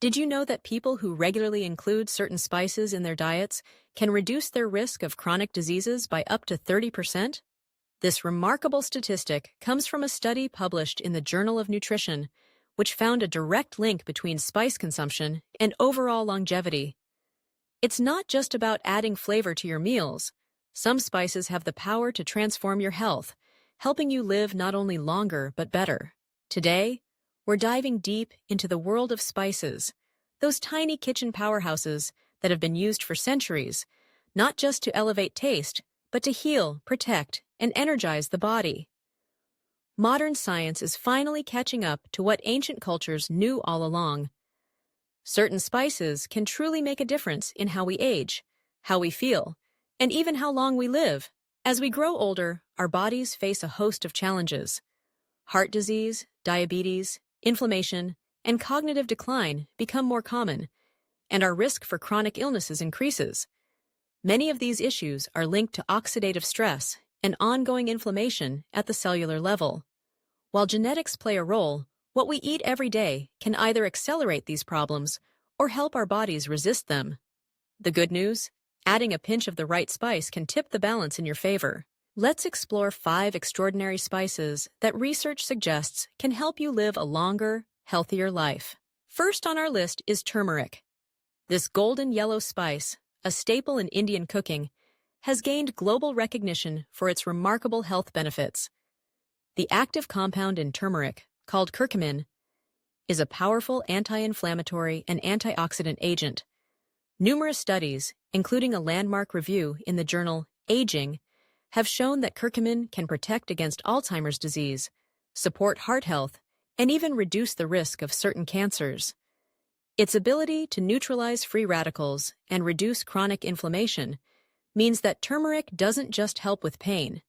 Did you know that people who regularly include certain spices in their diets can reduce their risk of chronic diseases by up to 30%? This remarkable statistic comes from a study published in the Journal of Nutrition, which found a direct link between spice consumption and overall longevity. It's not just about adding flavor to your meals. Some spices have the power to transform your health, helping you live not only longer but better. Today, we're diving deep into the world of spices, those tiny kitchen powerhouses that have been used for centuries, not just to elevate taste, but to heal, protect, and energize the body. Modern science is finally catching up to what ancient cultures knew all along. Certain spices can truly make a difference in how we age, how we feel, and even how long we live. As we grow older, our bodies face a host of challenges. Heart disease, diabetes, inflammation, and cognitive decline become more common, and our risk for chronic illnesses increases. Many of these issues are linked to oxidative stress and ongoing inflammation at the cellular level. While genetics play a role, what we eat every day can either accelerate these problems or help our bodies resist them. The good news? Adding a pinch of the right spice can tip the balance in your favor. Let's explore 5 extraordinary spices that research suggests can help you live a longer, healthier life. First on our list is turmeric. This golden yellow spice, a staple in Indian cooking, has gained global recognition for its remarkable health benefits. The active compound in turmeric, called curcumin, is a powerful anti-inflammatory and antioxidant agent. Numerous studies, including a landmark review in the journal Aging, have shown that curcumin can protect against Alzheimer's disease, support heart health, and even reduce the risk of certain cancers. Its ability to neutralize free radicals and reduce chronic inflammation means that turmeric doesn't just help with pain.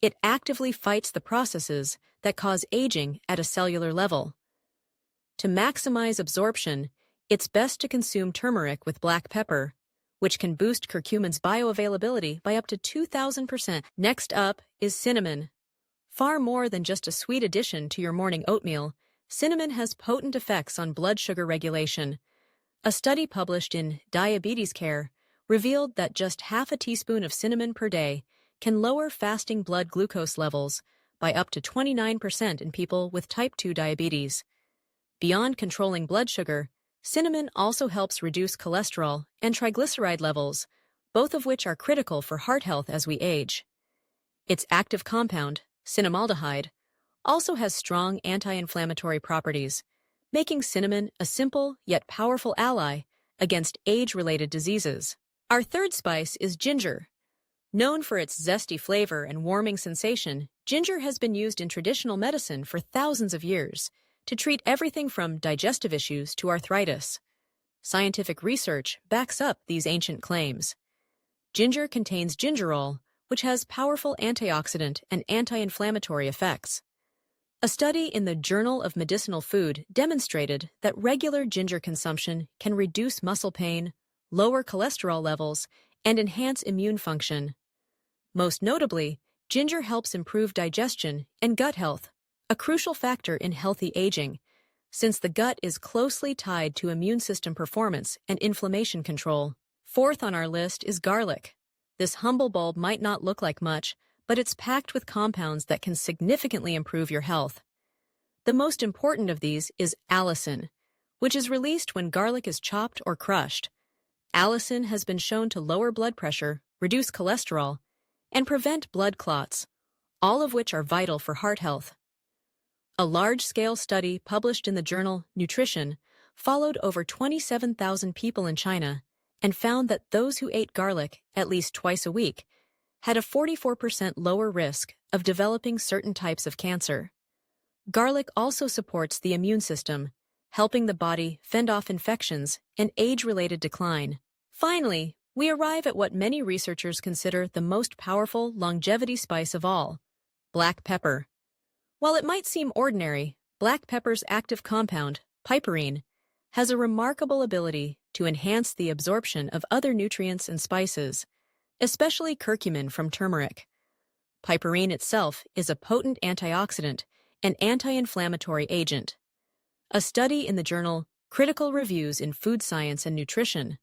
It actively fights the processes that cause aging at a cellular level. To maximize absorption, it's best to consume turmeric with black pepper, which can boost curcumin's bioavailability by up to 2,000%. Next up is cinnamon. Far more than just a sweet addition to your morning oatmeal, cinnamon has potent effects on blood sugar regulation. A study published in Diabetes Care revealed that just half a teaspoon of cinnamon per day can lower fasting blood glucose levels by up to 29% in people with type 2 diabetes. Beyond controlling blood sugar, cinnamon also helps reduce cholesterol and triglyceride levels, both of which are critical for heart health as we age. Its active compound, cinnamaldehyde, also has strong anti-inflammatory properties, making cinnamon a simple yet powerful ally against age-related diseases. Our third spice is ginger. Known for its zesty flavor and warming sensation, ginger has been used in traditional medicine for thousands of years to treat everything from digestive issues to arthritis. Scientific research backs up these ancient claims. Ginger contains gingerol, which has powerful antioxidant and anti-inflammatory effects. A study in the Journal of Medicinal Food demonstrated that regular ginger consumption can reduce muscle pain, lower cholesterol levels, and enhance immune function. Most notably, ginger helps improve digestion and gut health, a crucial factor in healthy aging, since the gut is closely tied to immune system performance and inflammation control. Fourth on our list is garlic. This humble bulb might not look like much, but it's packed with compounds that can significantly improve your health. The most important of these is allicin, which is released when garlic is chopped or crushed. Allicin has been shown to lower blood pressure, reduce cholesterol, and prevent blood clots, all of which are vital for heart health. A large-scale study published in the journal Nutrition followed over 27,000 people in China and found that those who ate garlic at least twice a week had a 44% lower risk of developing certain types of cancer. Garlic also supports the immune system, helping the body fend off infections and age-related decline. Finally, we arrive at what many researchers consider the most powerful longevity spice of all, black pepper. While it might seem ordinary, black pepper's active compound, piperine, has a remarkable ability to enhance the absorption of other nutrients and spices, especially curcumin from turmeric. Piperine itself is a potent antioxidant and anti-inflammatory agent. A study in the journal Critical reviews in Food Science and Nutrition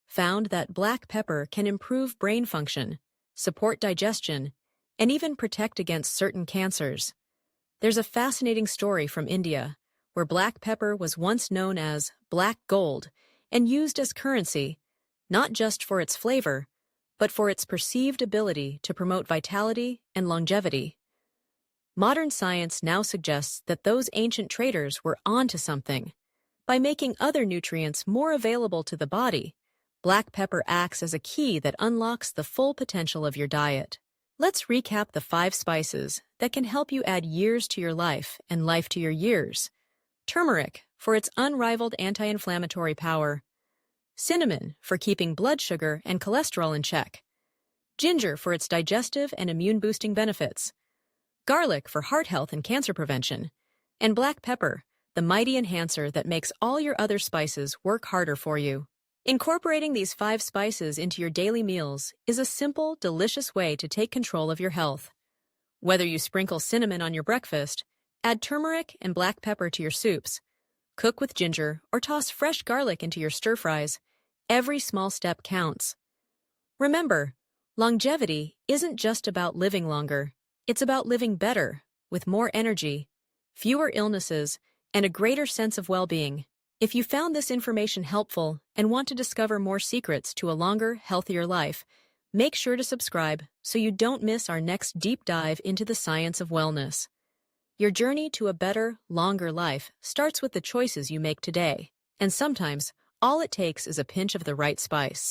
found that black pepper can improve brain function, support digestion, and even protect against certain cancers. There's a fascinating story from India, where black pepper was once known as black gold and used as currency, not just for its flavor, but for its perceived ability to promote vitality and longevity. Modern science now suggests that those ancient traders were onto something. By making other nutrients more available to the body, black pepper acts as a key that unlocks the full potential of your diet. Let's recap the 5 spices that can help you add years to your life and life to your years. Turmeric, for its unrivaled anti-inflammatory power. Cinnamon, for keeping blood sugar and cholesterol in check. Ginger, for its digestive and immune-boosting benefits. Garlic, for heart health and cancer prevention. And black pepper, the mighty enhancer that makes all your other spices work harder for you. Incorporating these 5 spices into your daily meals is a simple, delicious way to take control of your health. Whether you sprinkle cinnamon on your breakfast, add turmeric and black pepper to your soups, cook with ginger, or toss fresh garlic into your stir-fries, every small step counts. Remember, longevity isn't just about living longer. It's about living better, with more energy, fewer illnesses, and a greater sense of well-being. If you found this information helpful and want to discover more secrets to a longer, healthier life, make sure to subscribe so you don't miss our next deep dive into the science of wellness. Your journey to a better, longer life starts with the choices you make today, and sometimes all it takes is a pinch of the right spice.